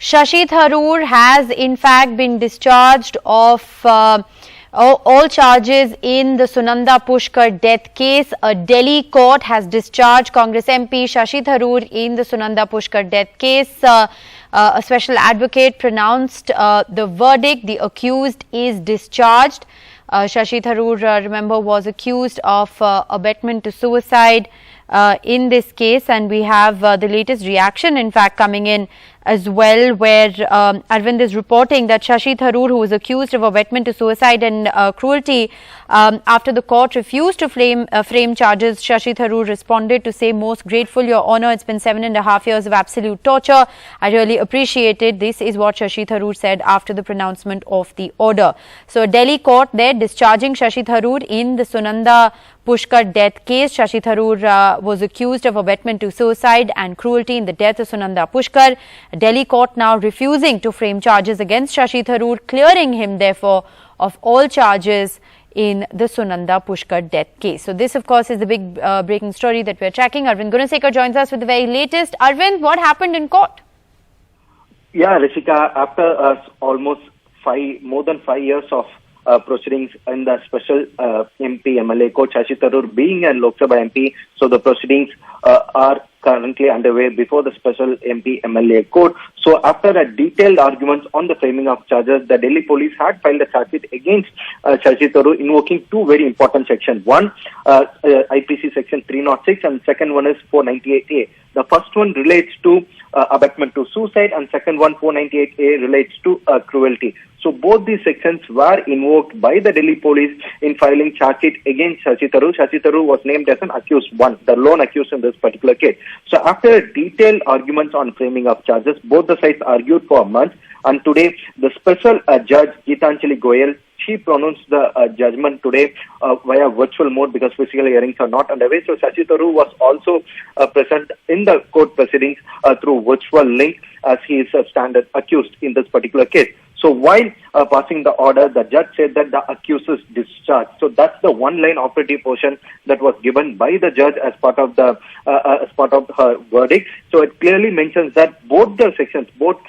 Shashi Tharoor has in fact been discharged of all charges in the Sunanda Pushkar death case. A Delhi court has discharged Congress MP Shashi Tharoor in the Sunanda Pushkar death case. A special advocate pronounced the verdict. The accused is discharged. Shashi Tharoor, remember, was accused of abetment to suicide in this case, and we have the latest reaction in fact coming in as well, where Arvind is reporting that Shashi Tharoor, who was accused of abetment to suicide and cruelty, after the court refused to frame charges, Shashi Tharoor responded to say, "Most grateful, Your Honour, it's been 7.5 years of absolute torture. I really appreciate it." This is what Shashi Tharoor said after the pronouncement of the order. So, a Delhi court there discharging Shashi Tharoor in the Sunanda Pushkar death case. Shashi Tharoor was accused of abetment to suicide and cruelty in the death of Sunanda Pushkar. A Delhi court now refusing to frame charges against Shashi Tharoor, clearing him therefore of all charges in the Sunanda Pushkar death case. So this of course is the big breaking story that we are tracking. Arvind Gunasekar joins us with the very latest. Arvind, what happened in court? Yeah, Rishika, after almost more than 5 years of proceedings in the special MP MLA court, Shashi Tharoor being a Lok Sabha MP, so the proceedings are currently underway before the special MP MLA court. So after a detailed arguments on the framing of charges, the Delhi police had filed a charge sheet against Shashi Tharoor, invoking two very important sections. One, IPC section 306, and second one is 498A. The first one relates to abetment to suicide, and second one, 498A, relates to cruelty. So both these sections were invoked by the Delhi police in filing charge sheet against Shashi Tharoor. Shashi Tharoor was named as an accused one, the lone accused in this particular case. So after detailed arguments on framing of charges, both the sides argued for months, and today the special judge Geetanjali Goyal, she pronounced the judgment today via virtual mode because physical hearings are not underway. So Shashi Tharoor was also present in the court proceedings through virtual link, as he is a standard accused in this particular case. So while passing the order, the judge said that the accused is discharged. So that's the one-line operative portion that was given by the judge as part of the her verdict. So it clearly mentions that both the sections, both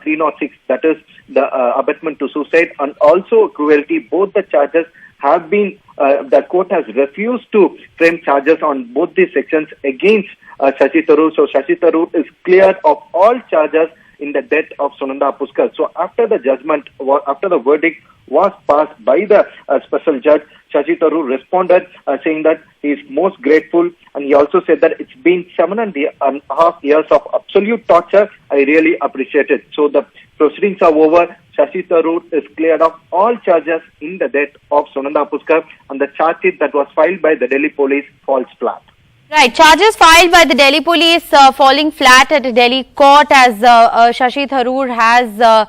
306, that is the abetment to suicide, and also cruelty, both the charges have been, the court has refused to frame charges on both these sections against Shashi Tharoor. So Shashi Tharoor is cleared of all charges in the death of Sunanda Pushkar. So after the judgment, after the verdict was passed by the special judge, Shashi Tharoor responded saying that he is most grateful, and he also said that it's been 7.5 years of absolute torture. I really appreciate it. So the proceedings are over. Shashi Tharoor is cleared of all charges in the death of Sunanda Pushkar, and the charge sheet that was filed by the Delhi police falls flat. Right, charges filed by the Delhi police falling flat at a Delhi court as Shashi Tharoor has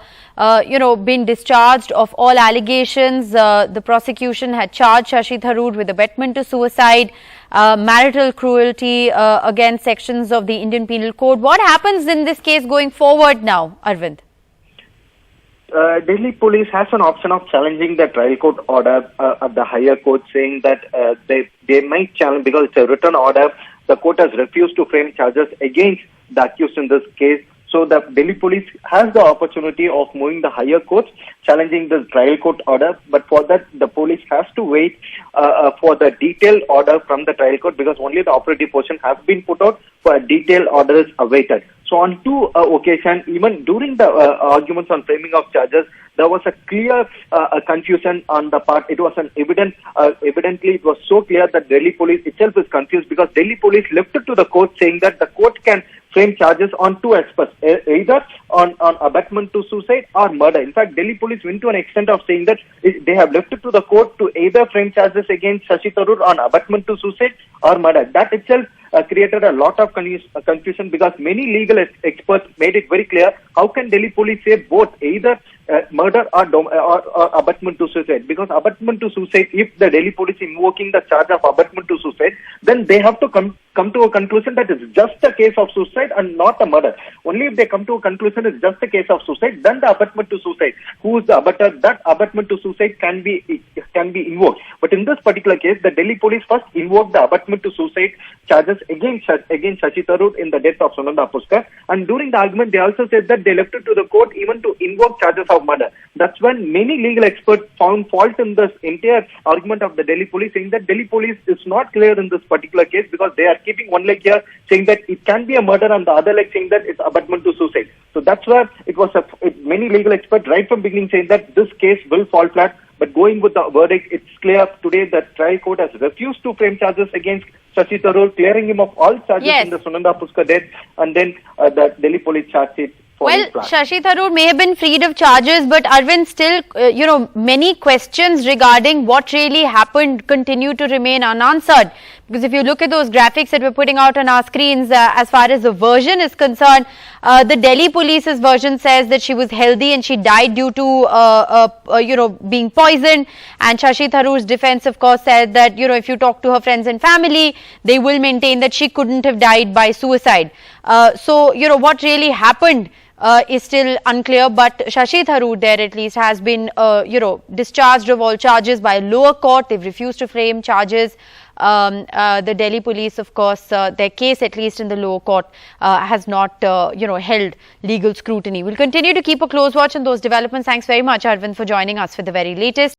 been discharged of all allegations. The prosecution had charged Shashi Tharoor with abetment to suicide, marital cruelty against sections of the Indian Penal Code. What happens in this case going forward now, Arvind? Delhi police has an option of challenging the trial court order at the higher court, saying that they might challenge, because it's a written order. The court has refused to frame charges against the accused in this case. So the Delhi police has the opportunity of moving the higher courts, challenging the trial court order. But for that, the police has to wait for the detailed order from the trial court, because only the operative portion has been put out, for a detailed order is awaited. So on two occasions, even during the arguments on framing of charges, there was a clear confusion on the part. It was an evidently it was so clear that Delhi police itself is confused, because Delhi police left it to the court, saying that the court can frame charges on two aspects, either on abetment to suicide or murder. In fact, Delhi police went to an extent of saying that they have left it to the court to either frame charges against Shashi Tharoor on abetment to suicide or murder. That itself created a lot of confusion, because many legal experts made it very clear, how can Delhi police say both, either murder or abetment to suicide? Because abetment to suicide, if the Delhi police invoking the charge of abetment to suicide, then they have to come to a conclusion that it's just a case of suicide and not a murder. Only if they come to a conclusion it's just a case of suicide, then the abetment to suicide, who is the abetter, that abetment to suicide can be can be invoked. But in this particular case, the Delhi police first invoked the abetment to suicide charges against Shashi Tharoor in the death of Sunanda Pushkar. And during the argument, they also said that they left it to the court even to invoke charges of murder. That's when many legal experts found fault in this entire argument of the Delhi police, saying that Delhi police is not clear in this particular case because they are keeping one leg here saying that it can be a murder and the other leg saying that it's abetment to suicide. So that's where it was many legal experts right from beginning saying that this case will fall flat. But going with the verdict, it's clear today that trial court has refused to frame charges against Shashi Tharoor, clearing him of all charges in the Sunanda Pushkar death, and then the Delhi police charge it. Well, Shashi Tharoor may have been freed of charges, but Arvind, still, many questions regarding what really happened continue to remain unanswered. Because if you look at those graphics that we're putting out on our screens, as far as the version is concerned, the Delhi police's version says that she was healthy and she died due to, being poisoned. And Shashi Tharoor's defense, of course, said that, if you talk to her friends and family, they will maintain that she couldn't have died by suicide. So, what really happened is still unclear, but Shashi Tharoor there at least has been, discharged of all charges by a lower court. They've refused to frame charges. The Delhi police, of course, their case, at least in the lower court, has not, held legal scrutiny. We'll continue to keep a close watch on those developments. Thanks very much, Arvind, for joining us for the very latest.